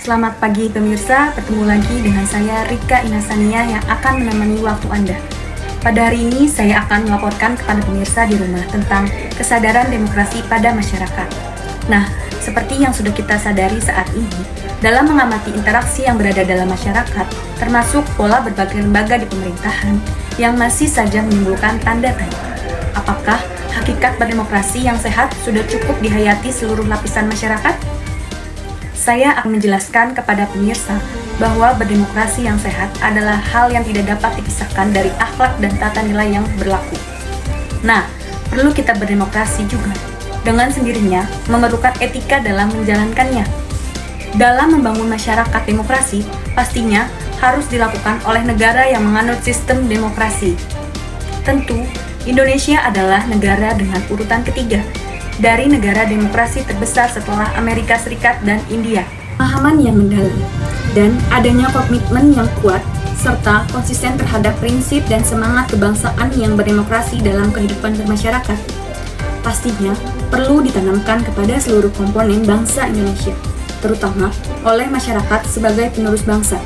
Selamat pagi pemirsa, bertemu lagi dengan saya Rika Inasania yang akan menemani waktu Anda. Pada hari ini saya akan melaporkan kepada pemirsa di rumah tentang kesadaran demokrasi pada masyarakat. Nah, seperti yang sudah kita sadari saat ini, dalam mengamati interaksi yang berada dalam masyarakat, termasuk pola berbagai lembaga di pemerintahan yang masih saja menimbulkan tanda tanya. Apakah hakikat berdemokrasi yang sehat sudah cukup dihayati seluruh lapisan masyarakat? Saya akan menjelaskan kepada pemirsa bahwa berdemokrasi yang sehat adalah hal yang tidak dapat dipisahkan dari akhlak dan tata nilai yang berlaku. Nah, perlu kita berdemokrasi juga. Dengan sendirinya, memerlukan etika dalam menjalankannya. Dalam membangun masyarakat demokrasi, pastinya harus dilakukan oleh negara yang menganut sistem demokrasi. Tentu, Indonesia adalah negara dengan urutan ketiga dari negara demokrasi terbesar setelah Amerika Serikat dan India. Pemahaman yang mendalam dan adanya komitmen yang kuat serta konsisten terhadap prinsip dan semangat kebangsaan yang berdemokrasi dalam kehidupan bermasyarakat pastinya perlu ditanamkan kepada seluruh komponen bangsa Indonesia, terutama oleh masyarakat sebagai penerus bangsa.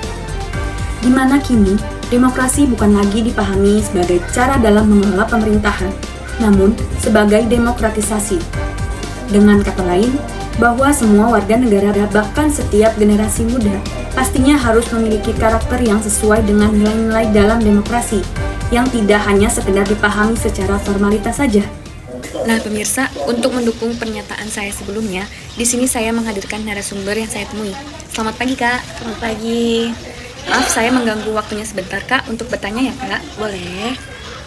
Di mana kini demokrasi bukan lagi dipahami sebagai cara dalam mengelola pemerintahan, namun sebagai demokratisasi. Dengan kata lain, bahwa semua warga negara bahkan setiap generasi muda pastinya harus memiliki karakter yang sesuai dengan nilai-nilai dalam demokrasi yang tidak hanya sekedar dipahami secara formalitas saja. Nah pemirsa, untuk mendukung pernyataan saya sebelumnya, di sini saya menghadirkan narasumber yang saya temui. Selamat pagi Kak. Selamat pagi. Maaf saya mengganggu waktunya sebentar Kak untuk bertanya ya Kak. Boleh.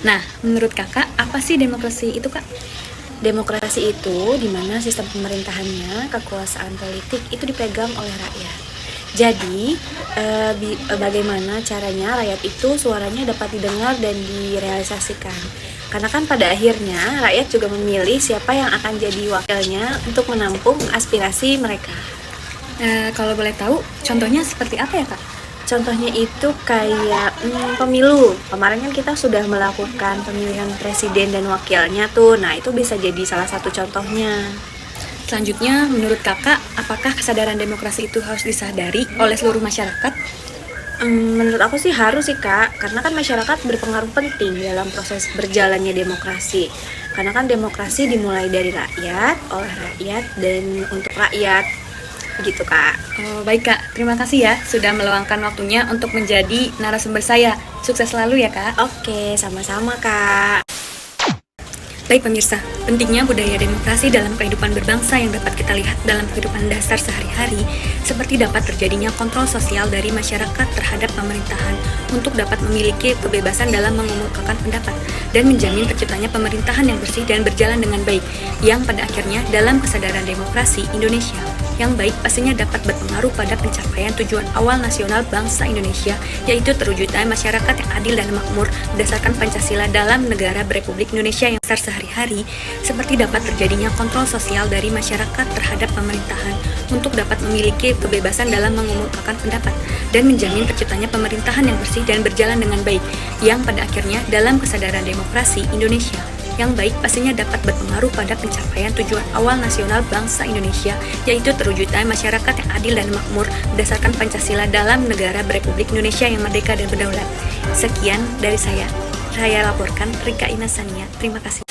Nah, menurut Kakak, apa sih demokrasi itu Kak? Demokrasi itu di mana sistem pemerintahannya, kekuasaan politik itu dipegang oleh rakyat. Jadi, bagaimana caranya rakyat itu suaranya dapat didengar dan direalisasikan. Karena kan pada akhirnya rakyat juga memilih siapa yang akan jadi wakilnya untuk menampung aspirasi mereka. Kalau boleh tahu, contohnya seperti apa ya Kak? Contohnya itu kayak pemilu. Kemarin kan kita sudah melakukan pemilihan presiden dan wakilnya tuh. Nah, itu bisa jadi salah satu contohnya. Selanjutnya, menurut Kakak, apakah kesadaran demokrasi itu harus disadari oleh seluruh masyarakat? Menurut aku sih harus sih Kak, karena kan masyarakat berpengaruh penting dalam proses berjalannya demokrasi. Karena kan demokrasi dimulai dari rakyat, oleh rakyat, dan untuk rakyat. Begitu Kak. Oh, baik Kak, terima kasih ya sudah meluangkan waktunya untuk menjadi narasumber saya. Sukses selalu ya Kak. Oke, sama-sama Kak. Baik pemirsa, pentingnya budaya demokrasi dalam kehidupan berbangsa yang dapat kita lihat dalam kehidupan dasar sehari-hari, seperti dapat terjadinya kontrol sosial dari masyarakat terhadap pemerintahan untuk dapat memiliki kebebasan dalam mengemukakan pendapat dan menjamin terciptanya pemerintahan yang bersih dan berjalan dengan baik, yang pada akhirnya dalam kesadaran demokrasi Indonesia yang baik pastinya dapat berpengaruh pada pencapaian tujuan awal nasional bangsa Indonesia, yaitu terwujudnya masyarakat yang adil dan makmur berdasarkan Pancasila dalam negara berepublik Indonesia yang besar sehari-hari, seperti dapat terjadinya kontrol sosial dari masyarakat terhadap pemerintahan untuk dapat memiliki kebebasan dalam mengemukakan pendapat dan menjamin terciptanya pemerintahan yang bersih dan berjalan dengan baik, yang pada akhirnya dalam kesadaran demokrasi Indonesia yang baik pastinya dapat berpengaruh pada pencapaian tujuan awal nasional bangsa Indonesia, yaitu terwujudnya masyarakat yang adil dan makmur berdasarkan Pancasila dalam negara berepublik Indonesia yang merdeka dan berdaulat. Sekian dari saya laporkan Rika Inasania. Terima kasih.